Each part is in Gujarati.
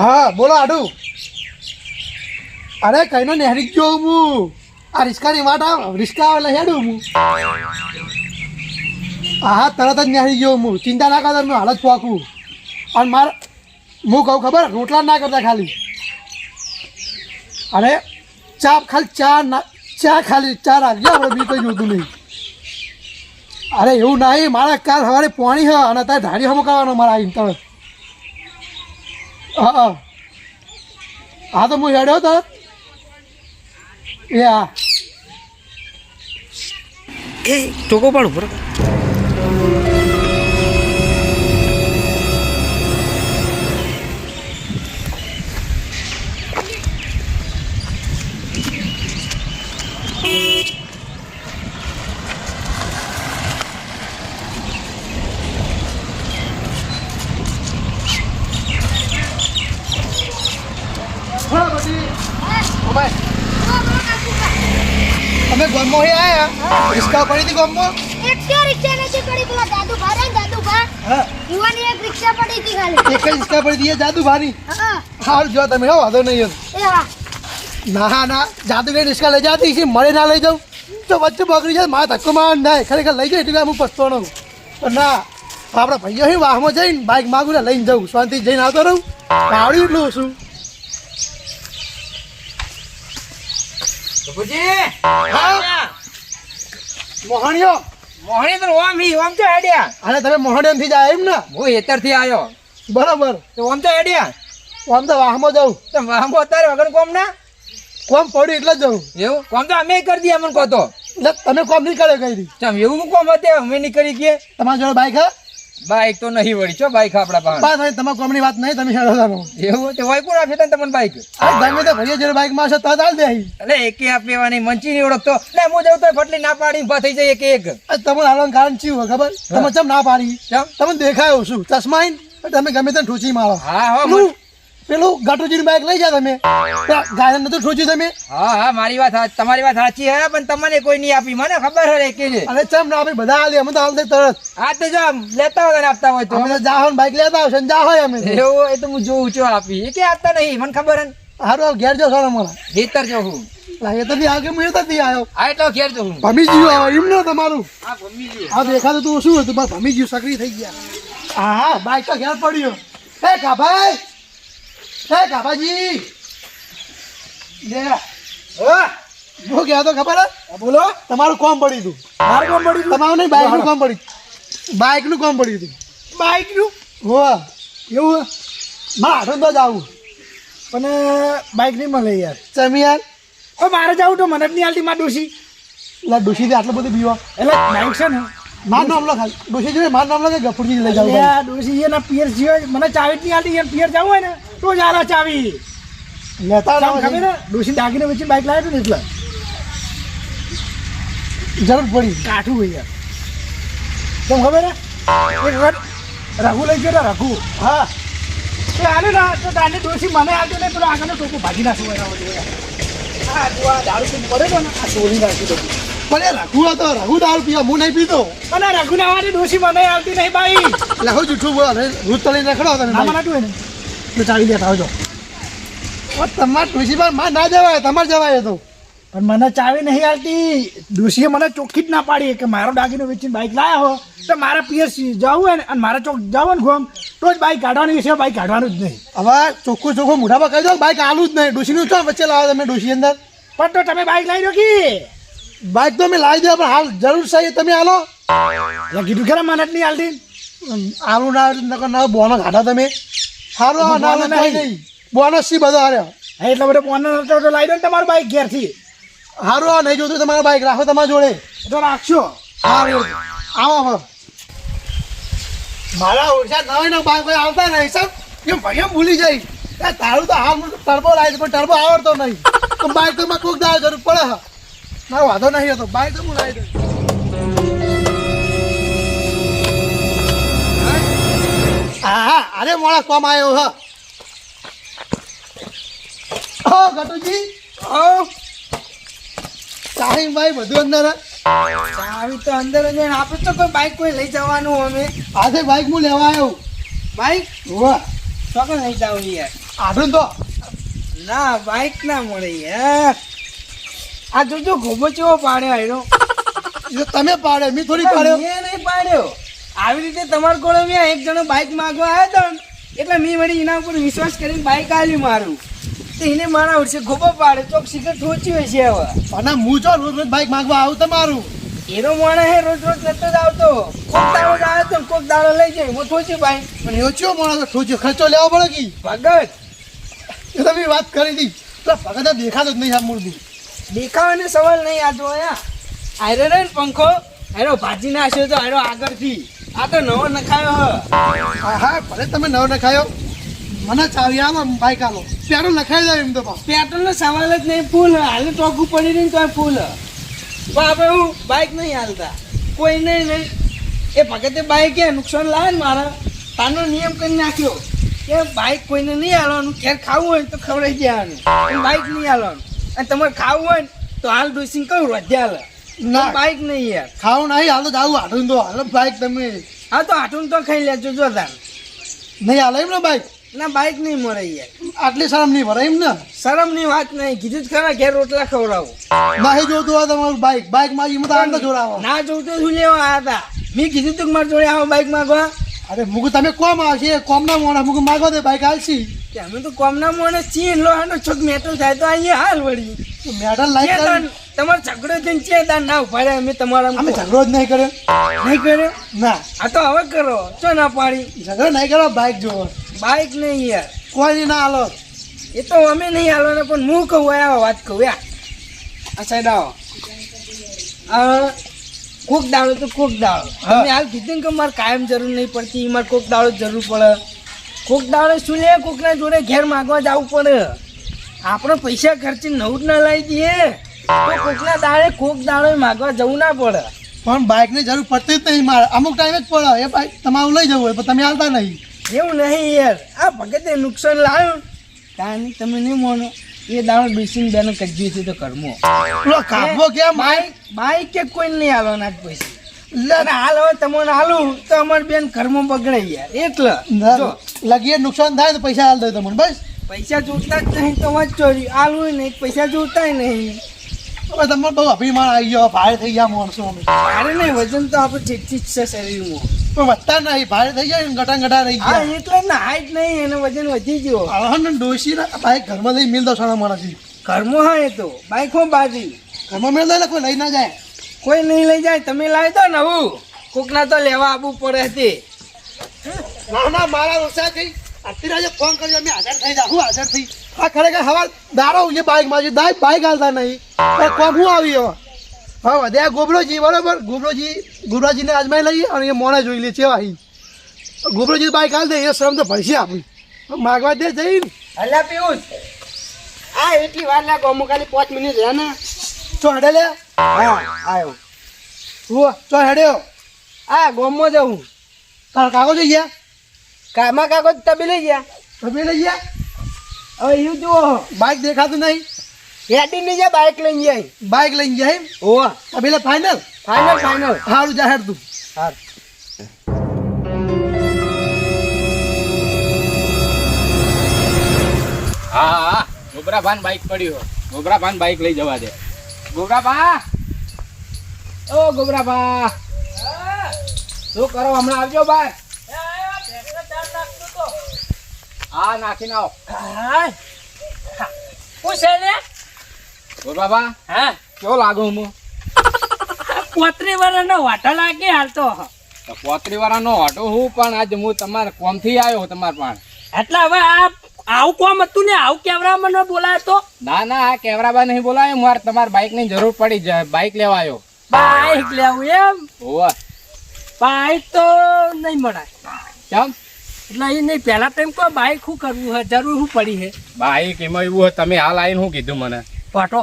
હા બોલો આડું. અરે કઈ નો નેહરી ગયો હું. આ રિસ્કાની વાટ આવ રિસ્કા આવે હેડું હું. હા તરત જ નેહરી ગયો હું. ચિંતા ના કરતા હું હાલત પોકું. અને મારે હું કહું ખબર રોટલા ના કરતા ખાલી. અરે ચા ખાલી ચા ખાલી ચા રાખજો આપણે બી કંઈ જોતું નહીં. અરે એવું નહીં મારે કાલ સવારે પાણી હ અને તારે ધારી હમો કરવાનો મારા આવીને તરત. હા હા તો હું હેડ્યો તરત. એ હા એ ટોકો પાડું બરાબર. અમે ગોમો આયા રિક્ષા પડી હતી ગોમો. એક રિક્ષા નથી પડી પેલા દાદુભા રે દાદુભા. હા યુવાની એક રિક્ષા પડી હતી ખાલી. એક જ રિક્ષા પડી હતી જાદુભાની. હા હાલ જો તમે હો વાંધો નહીં. એ હા ના ના જાદુભાઈ રિક્ષા લઈ જતી છે મળે ના લઈ જાઉં તો વચ્ચે બગડી જાય મારા ધક્કો માર ના ખરેખર લઈ જાય એટલે હું પછતો નહીં. પણ ના આપણા ભાઈઓ અહીં વાહમાં જઈને બાઇક માગું ને લઈને જાઉં શાંતિ જઈને આવતો રહું. આવડ્યું એટલું શું મોહણીઓ મોહણી તો ઓમ હી ઓમ તો હેડ્યા. અને તમે મોહણીઓ થી જાય એમ ને હું હેતર થી આવ્યો બરાબર. તો ઓમ તો હેડ્યા. આમ તો વાહમાં જાઉં તો વાહમો અત્યારે વગર કોમ ના કોમ પડ્યું એટલે જ જાઉં. એવું કોમ તો અમે કરી દઈએ અમને કહો તો. એટલે તમે કોમ નહીં કરે કઈ ચમ એવું કોમ હતે અમે નહીં કરી કે. તમારા જોડે બાઇક હા બાઈક તો નહીં વળી છો બાઈક આપડા પાસે. બસ તમારા કોમની વાત નહીં તમે હેડો જાણો. એવું તો હોય કોણ આપે તને તમને બાઈક. અરે ગમે તે ભાઈઓ જોડે બાઇકમાં હશે તો હાલ દે અહીં. એટલે એકે આપેવાની મંચી નહીં ઓળખતો ને હું જઉં તો ફટલી ના પાડી ઉભા થઈ જાય એક તમને હાલવાનું કારણ શું હોય ખબર તમે ચમ ના પાડી ચમ તમને દેખાયો શું ચશ્મા આઈને તમે ગમે તેને ઠોચી મારો. હા હા પેલું ગાટુજીની બાઇક લઈ જા તમે ગાયન નતું ઠોચ્યું તમે. હા હા મારી વાત તમારી વાત સાચી હે પણ તમને કોઈ નહીં આપી મને ખબર હે કે છે. અરે ચમ ના આપી બધા હાલે અમે તો હાલ દે તરત. હા તો જો લેતા હોય ને આપતા હોય તો અમે તો જા હોય બાઇક લેતા આવશે જા હોય અમે એવું એ તો હું જોઉં છું આપી એ કે આપતા નહીં મને ખબર હે. હારું ઘેર જો છો અમારા ભીતર જો હું એ તો બી આગે હું એ તો બી આવ્યો આ એટલો ઘેર જો હું ભમી ગયું આવે એમ ને તમારું. હા ભમી ગયું. આ દેખાતું તું શું હતું બસ ભમી ગયું સક્રિય થઈ ગયા. હા હા બાઇક તો ઘેર પડ્યો. હે કાભાઈ હે કાભાજી લે હું કહેતો ખબર હે બોલો તમારું કોમ પડ્યું હતું. મારું કોમ પડ્યું તમારું નહીં બાઇકનું કોમ પડ્યું. બાઇકનું કોમ પડ્યું હતું. બાઇકનું હો એવું મારે આઠો તો જ આવું પણ બાઇક નહીં મળે યાર. ચમી યાર ઓ મારે જાવું તો મને જ નહીં હાલતી માં ડોશી. એટલે ડોશીથી આટલું બધું બીવા એટલે બાઈક છે ને માર નામ લો ખાલી ડોશી જોઈએ માર નામ લો કે ગફુરજી લઈ જાવ. એટલે આ ડોશી એના પિયર જીવે મને ચાવી જ નહીં હાલતી. એને પિયર જવું હોય ને તો જ આલા ચાવી લેતા તમને ખબર ને ડોશી દાગીને વેચી બાઈક લાવ્યો ને એટલે જરૂર પડી કાઠું હોય યાર. તમને ખબર હે એક વખત રઘુ લઈ ગયો રઘુ. હા એ હાલે ને તો દાંડી ડોશી મને હાલતી નહીં પેલો આગળનો ટોકો ભાજી નાખું એના. હા જો આ દારૂ પીને પડે ને આ ચોરી નાખી દઉં. પણ એ રઘુ હતો રઘુ દારૂ પીવા હું નહીં પીતો. અને રઘુ ના વાળી ડોશી મને હાલતી નહીં બાઈ. એટલે હું જૂઠું બોલો રૂત તો લઈને રખડો તમે આમાં નાટું હોય ને તો ચાવી લેતા આવજો. તમારે ડોશી પર માં ના જવાય તમારે જવાય તો. પણ મને ચાવી નહીં હાલતી. ડોશીએ મને ચોખ્ખી જ ના પાડી કે મારો દાગીનો વેચીને બાઈક લાવ્યા હો તો મારે પિયર જવું હોય ને અને મારે ચોક જવાનું ગોમ તો જ બાઈક કાઢવાની છે. બાઈક કાઢવાનું જ નહીં. હવે ચોખ્ખું ચોખ્ખું મોઢામાં કહી દો બાઇક આલું જ નહીં. ડોશીનું શું વચ્ચે લાવો તમે ડોશી અંદર. પણ તો તમે બાઈક લઈ દો કે બાઇક તો મેં લાવી દે પણ હાલ જરૂર છે તમે હાલો. કીધું ખરા મને જ નહીં હાલતી. આલું ના ના બોનસ હાડા તમે સારું ના નહીં બોનસ સી બધો હાર્યો. હા એટલે બધો ફોન તો લાવી દો ને તમારું બાઈક ઘેરથી. સારું નહીં જોતું તમારું બાઇક રાખો તમારા જોડે તો રાખશો. સારું આવો હવે મારા ઓછા નવા ના બાઇક કોઈ આવતા નહીં સર એમ ભાઈ ભૂલી જાય તારું તો હાલ ટર્બો લાવી પણ ટર્બો આવડતો નહીં તો બાઇક તો કોઈક દાળ જરૂર પડે હા મારો વાંધો નહીં હતો બાઇક તો હું લાવી દઉં. હા હા અરે મોડા કોમ આવ્યો હા ગટુજી સાહિબભાઈ બધું અંદર ચાવી તો અંદર જ આપણે તો કોઈ બાઈક કોઈ લઈ જવાનું અમે આજે બાઇક હું લેવા આવ્યો. બાઈક વાહ ચોક્કસ લઈ જાવ યાર. આઢું તો ના બાઈક ના મળે યાર. આ જોજો ઘોબો ચેવો પાડ્યો એનો. એ તો તમે પાડ્યો મેં થોડી પાડ્યો. મેં નહીં પાડ્યો. આવી રીતે તમારા કોળે મેં એક જણો બાઈક માંગવા આવ્યો હતો ને, એટલે મેં વળી એના ઉપર વિશ્વાસ કરીને બાઈક આલ્યું મારું. તો એને મારા વર્ષે ઘોબો પાડે ચોક શિખર ઠોચ્યું હશે હવે. અને હું જો રોજ રોજ બાઈક માંગવા આવું તમારું. એનો માણસ હે રોજ રોજ નતો જ આવતો. કોક દાડો જ આવ્યો તો ને કોક દાડો લઈ જાય હું ઠોચ્યું બાઈક. પણ એવો ચિયો માણસ ઠોચ્યો ખર્ચો લેવો પડે કે ભગત એ તમે વાત કરી હતી તો ભગત દેખાતો જ નહીં આ મૂળથી. દેખાવાનો સવાલ નહીં. આ જો અહીંયા આયરો રે ને પંખો આયરો ભાજી નાખ્યો તો આયરો આગળથી. આ તો નવો નખાયો હ. હા હા ભલે તમે નવો નખાયો મને ચાવી આલો બાઈક આલો પેટ્રોલ નખાઈ જાય એમ તો પાછું. પેટ્રોલનો સવાલ જ નહીં. ફૂલ હાલ ટોકું પડી રહ્યું તો ફૂલ. પણ આપણે હું બાઈક નહીં હાલતા કોઈ નહીં. એ ભગતે બાઈક એ નુકસાન લાવે ને મારા તાનો નિયમ કરી નાખ્યો કે બાઈક કોઈને નહીં હાલવાનું. ઘેર ખાવું હોય ને તો ખવડાવી દેવાનું, પણ બાઈક નહીં હાલવાનું. અને તમારે ખાવું હોય ને તો હાલ ડોસીને કહું રોજે હાલ. ના બાઈક નહીં યાર. ખાવું નહીં હાલો જાવું આઢું તો હાલો બાઈક તમે હા તો આટલું તો ખાઈ લેજો જો તાર. નહીં હાલો એમ ને બાઈક ના બાઈક નહીં મળે યાર. આટલી શરમ નહીં ભરાય એમ ને. શરમની વાત નહીં. કીધું જ ખરા ઘેર રોટલા ખવડાવો. નહીં જોતું હોય તમારું બાઈક બાઈક માં એમાં તો આનંદ જોડાવો. ના જોઉં તો શું લેવા આવ્યા હતા? મેં કીધું તું કે મારે જોડે આવો બાઈક માંગવા. અરે મુકુ તમે કોમ આવશે કોમ ના મોણા મુકુ માગો દે બાઈક હાલશી. કે અમે તો કોમના મોણે છીએ. લો હાનો છોક મેટલ થાય તો અહીંયા હાલ વળી. મેડલ લાઈક કરી તમારો ઝઘડો થઈને છે દાન ના ઉપાડે. અમે તમારા અમે ઝઘડો જ નહીં કર્યો. નહીં કર્યો. ના આ તો હવે કરો. ચો ના પાડી. ઝઘડો નહીં કરો બાઈક જોવો બાઈક નહીં યાર. કોઈ ના હાલો. એ તો અમે નહીં હાલવાના પણ હું કહું આ વાત કહું યાર. આ સાઈડ આવો. કોક દાડો તો કોક દાડો. અમે હાલ કીધું કે મારે કાયમ જરૂર નહીં પડતી. મારે કોક દાડો જરૂર પડે. કોક દાડો શું લે કોકના જોડે ઘેર માગવા જવું પડે. આપણે પૈસા ખર્ચી નવું જ ના લાવી દઈએ તો કોકના દાડે કોક દાડો માગવા જવું ના પડે. પણ બાઈક ની જરૂર પડતી જ નહીં મારે અમુક ટાઈમે જ પડે. એ બાઈક તમારું લઈ જવું હોય પણ તમે હાલતા નહીં. એવું નહીં યાર. આ ભગતે નુકસાન લાવ્યું કાંઈ તમે નહીં માનો. એ દાડો બેસીને બેને કજ્યું છે તો કરમો. પેલો કાપવો કેમ બાઈક કે કોઈ નહીં હાલવાના જ પૈસા. અને હાલ હવે તમને હાલું તો અમારી બેન ઘરમાં બગડે યાર. એટલે જો લગીએ નુકસાન થાય તો પૈસા હાલ દો તમને બસ. પૈસા જોતા જ નહીં તો વાત ચોરી હાલવું નહીં. પૈસા જોતા નહીં. હવે તમારે બહુ અભિમાન આવી ગયો ભારે થઈ ગયા માણસો અમે. અરે નહીં વજન તો આપણે ચીચી જ છે શરીરમાં. પણ વધતા નહીં ભારે થઈ ગયા ગટા ગટા રહી હા ગયા. એટલે ના હાઈટ નહીં એને વજન વધી ગયો. આળહણ ડોસી ના બાઈક ઘરમાં લઈ મિલ દો સારા માણસ ઘરમાં હા એ તો બાઈકમાં બાજી ઘરમાં મિલ દો કોઈ લઈ ના જાય. કોઈ નહીં લઈ જાય. તમે લાવી દો ને હું કોકના તો લેવા આવવું પડે તે. ના ના મારા રોસા થઈ અત્યારે ફોન કર્યો અમે હાજર થઈ જા. હું હાજર થઈ આ ખરેખર હવા દારો એ બાઈક માં બાઈક હાલતા નહીં પણ કોમ હું આવી હવે. હા વધ્યા ગોબરોજી બરોબર ગોબરાજીને અજમાઈ લઈએ અને એ મોને જોઈ લે છે અહીં ગોબરોજી બાઈક હાલ દે એ શ્રમ તો ભરશે આપણી માગવા દે જઈ ને. અલ્યા પીયુષ આ એટલી વાર લાગો. અમુક ખાલી 5 મિનિટ રહ્યા ને. ચો હેડે લે. હા આવ્યો. હું ચો હેડ્યો આ ગોમમાં જવું. તારા કાગો જઈ ગયા કામા કાગળ તમે લઈ ગયા. તમે લઈ ગયા હવે એવું જુઓ બાઈક દેખાતું નહીં. હેડી નહીં જાય બાઈક લઈને જાય. બાઈક લઈને ગયા એમ ઓવા તમે ફાઇનલ ફાઇનલ ફાઇનલ. સારું જા હેડ તું. હા હા ગોબરાભાન બાઈક પડ્યો. ગોબરાભાન બાઈક લઈ જવા દે. ગોબરાભા ઓ ગોબરાભા શું કરો હમણાં આવજો બાર. હા નાખીને આવો. શું છે ને ગોબરાભા હા કેવો લાગુ હું? 35 વર્ષનો વાટા લાગે હાલ તો. 35 વાળાનો ઓટો હું પણ આજે હું તમારા કોમથી આવ્યો તમારા પાસે. એટલે હવે આ આવું કોમ હતું ને આવું કેવરા મને બોલાય તો. ના ના આ કેવરાબા નહીં બોલાયો. મારે તમારા બાઈકની જરૂર પડી જાય. બાઈક લેવા આવ્યો. બાઈક લેવું એમ. હોવે બાઈક તો નહીં મળે. કેમ? એટલે એ નહીં પહેલા તો એમ કહો બાઈક શું કરવું હે જરૂર શું પડી હે. બાઈક એમાં એવું હોય તમે હાલ આવીને શું કીધું મને? પાટો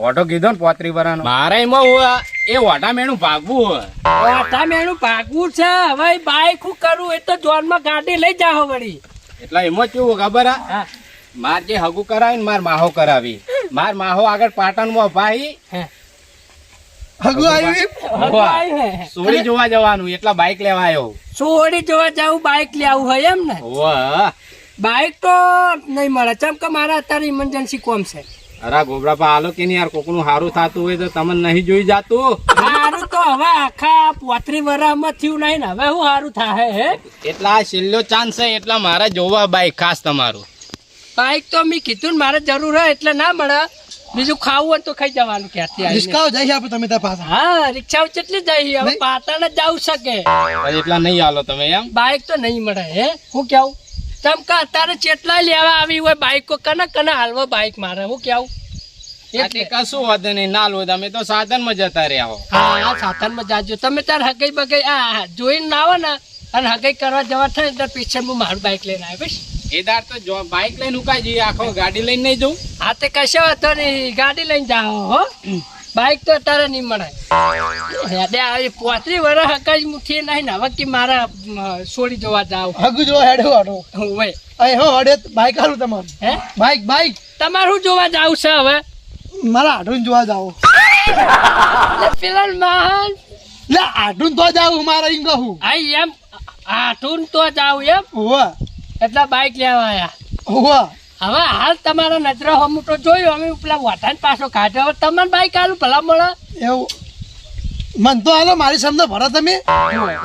ઓટો કીધો ને 35 વાળાનો. મારે એમાં હોય એ ઓટા મેણું ભાગવું હોય. વાટા મેળું ભાગવું છે. હવે બાઈક શું કરવું એ તો જોનમાં ગાડી લઈ જાઓ વળી. એટલે એમાં કેવું ખબર હા માર જે હગું કરાવી ને માર માહો કરાવી. માર માહો આગળ પાટણમાં ભાઈ હગુ આવી સોરી જોવા જવાનું એટલા બાઈક લેવા આવ્યો. સોડી જોવા જાવું બાઈક લેવું હોય એમ ને. વાહ બાઈક તો નહીં મળે ચમ કે મારા અત્યારે ઇમરજન્સી કોમ છે. અરે ગોબરાભા હાલો કે નહીં યાર, કોકનું સારું થતું હોય તો તમને નહીં જોઈ જાતું. સારું તો હવે આખા 35 વર્ષમાં થયું નહીં ને, હવે શું સારું થાય હે? એટલા છેલ્લો ચાન્સ છે એટલા મારે જોવા બાઈક ખાસ તમારું. બાઈક તો મેં કીધું ને મારે જરૂર હોય એટલે ના મળે. બીજું ખાવું હોય તો ખાઈ જવાનું ક્યાંથી આવીને. રિસ્કાઓ જઈ આપણે તમે ત્યાં પાછા. હા રિક્ષાઓ કેટલી જાય હવે પાટણ જ જવું શકે. પછી એટલા નહીં હાલો તમે એમ. બાઈક તો નહીં મળે હે, હું કેવું ચમકા અત્યારે ચેટલા લેવા આવી હોય બાઈકો કને હાલવા બાઈક મારે હું કેવું. એટલે કશું વાંધો નહીં, ના લો તમે તો સાધનમાં જતા રહ્યા હો. હા સાધનમાં જાજો તમે તાર હગઈ બગઈ આ જોઈને ના આવો ને અને હગઈ કરવા જવા થાય ને ત્યારે પીછળ હું મારું બાઈક લઈને આવ્યો. એ દાર તો જો બાઈક લઈને ઉકાઈ જઈએ, આખો ગાડી લઈને નહીં જવું. હા તે કશો વાંધો નહીં, ગાડી લઈને જાઓ હો. બાઈક તો અત્યારે નહીં મળે. હેડે આવી 35 વર્ષ હકાઈ મુઠી નહીં ને હવે કે મારા છોડી જોવા જાવ. હગુ જો હેડે વાડો હોય અહીં હો હડે બાઈક હારું તમારું. હે બાઈક તમારે શું જોવા જાવ છે હવે? મારા આઢું જોવા જાવ. પેલા મહાન લે આઢું તો જાવ મારા ઈંગ કહું. આઈ એમ આઠું તો જાવ એમ હોવા એટલા બાઈક લેવા આયા. હોવા હવે હાલ તમારા નજરો હમું તો જોયું અમે પેલા વટાણ પાછો કાઢ્યો. હવે તમને બાઈક હાલું ભલા મળે એવું મન તો હાલો મારી સમજો ભરો તમે.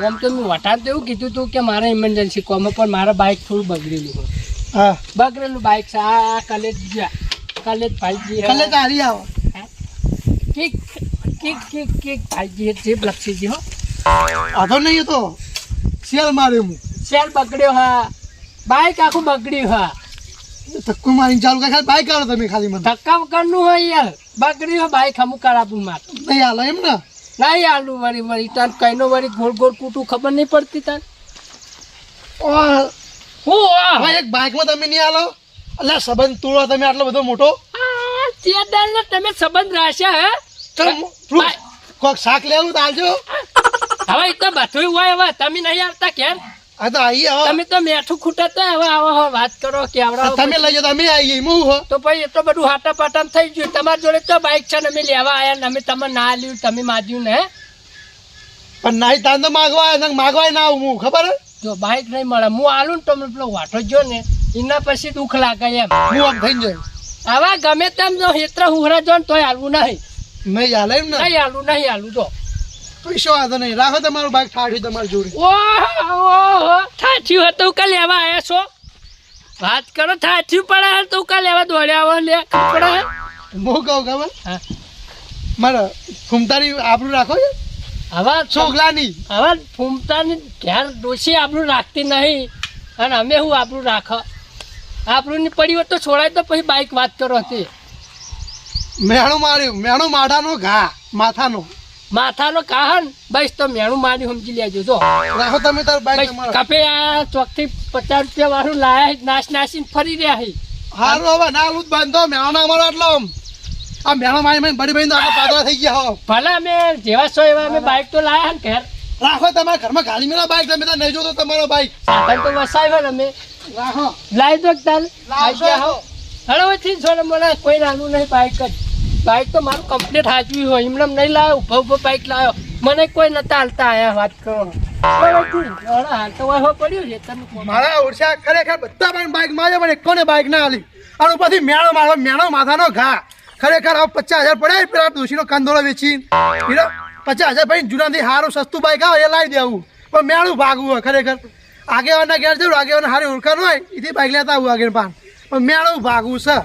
એમ તો મેં વટાણ તો એવું કીધું હતું કે મારે ઇમરજન્સી કોમ પણ મારા બાઈક થોડું બગડેલું હોય. હા બગડેલું બાઈક છે આ કલેજ ભાઈજી કલે તારી આવો. કિક કિક કિક કિક ભાઈજી જીપ લક્ષીજી હો. આધો નહીં તો સેલ માર્યો હું. સેલ બગડ્યો હા, બાઈક આખું બગડ્યું હા. ધક્કો મારીને ચાલુ કરે બાઈક આવો તમે ખાલી મને. ધક્કા કરનું હોય યાર, બગડ્યું હોય બાઈક હમું કરાવું માર નહીં હાલો એમ ને. નહીં આલુ વળી તાર કઈનો વળી ગોળ ગોળ કૂટું ખબર નહીં પડતી તાર. હું હવે એક બાઈકમાં તમે નહીં હાલો એટલે સંબંધ તોડો તમે આટલો બધો મોટો. તમે સંબંધ રાખ્યા હે? કોક શાક લેવું તો આવજો. હવે એ તો બધું હોય. હવે તમે નહીં આવતા કેમ? હા તો આવીએ હવે. તમે તો મેઠું ખૂટતા હવે આવો વાત કરો કે આવડા તમે લઈ જાઓ તમે આવીએ હું હો. તો ભાઈ એ તો બધું હાટા પાટા થઈ ગયું. તમારી જોડે તો બાઈક છે ને અમે લેવા આવ્યા ને અમે તમે ના લ્યું તમે માજ્યું ને. પણ નાઈ તાન તો માગવા માગવાય ના આવું હું ખબર હે. જો બાઈક નહીં મળે હું આલું ને તમે પેલો વાટો જો ને એના પછી દુઃખ લાગે એમ. હું આમ થઈ જાય આવા ગમે તેમ જો હેત્ર હુહરા જો ને તોય હાલવું નહીં. નહીં હાલે એમ ને. નહીં હાલું જો પૈસો વાંધો નહીં રાખો તમારું બાઈક ઠાઠ્યું તમારી જોડે. ઓહો થાચ્યું હતું કા લેવા આવ્યા છો? વાત કરો થાચ્યું પડે તો કા લેવા દોડ્યા આવો લે પડે. હું કહું ખબર હા મારે ફૂમતારી આબરૂ રાખો છે હવે છોકલાની. હવે ફૂમતાની ઘેર ડોશી આપણું રાખતી નહીં અને અમે હું આપણું રાખો. આપણું ની પડી હોત તો છોડાય તો પછી બાઈક વાત કરો હતી. મેણું માર્યું મેણું માઢાનો ઘા માથાનો. માથાનો કાહન બસ તો મેણું મારી સમજી લેજો. જો રાખો તમે તાર બાઈક બસ કપે આ 450 રૂપિયા વાળું લાયા નાસીને ફરી રહ્યા છે. હારું હવે ના લૂટ બાંધો મેણો અમારો આટલો આ મેણો મારી બડી બહેન તો આખા પાતળા થઈ ગયા હો. ભલે અમે જેવા છો એવા અમે બાઈક તો લાયા ને ઘેર. રાખો તમારા ઘરમાં ગાડી મેળા બાઈક તમે તો નહીં જોતો તમારો બાઈક. સાધન તો વસાવ્યો ને અમે રાખો લાવી દો તાર લાવશો. હળવેથી છોડે મને કોઈ નાનું નહીં બાઈક જ. બાઈક તો મારું કમ્પ્લીટ હાચવી હોય એમને નહીં લાવ્યો ઉભો બાઈક લાવ્યો મને કોઈ નતા હાલતા આયા વાત કરો. હાલ તો હોય પડ્યું છે તમે મારા ઓરસા ખરેખર બધા પણ બાઈક માં પણ એકોને બાઈક ના આલી અને પછી મેણો મારો મેણો માથાનો ઘા. ખરેખર હવે 50,000 પડ્યા પેલા દોશીનો કાંદોળો વેચી 50,000 ભાઈ જૂનાથી સારું સસ્તું બાઈક આવે એ લાવી દેવું પણ મેણું ભાગવું હોય. ખરેખર આગેવાના ઘેર જવું આગેવાના સારી ઓળખાણ હોય એથી બાઈક લેતા આવું આગળ પણ મેણું ભાગવું છે.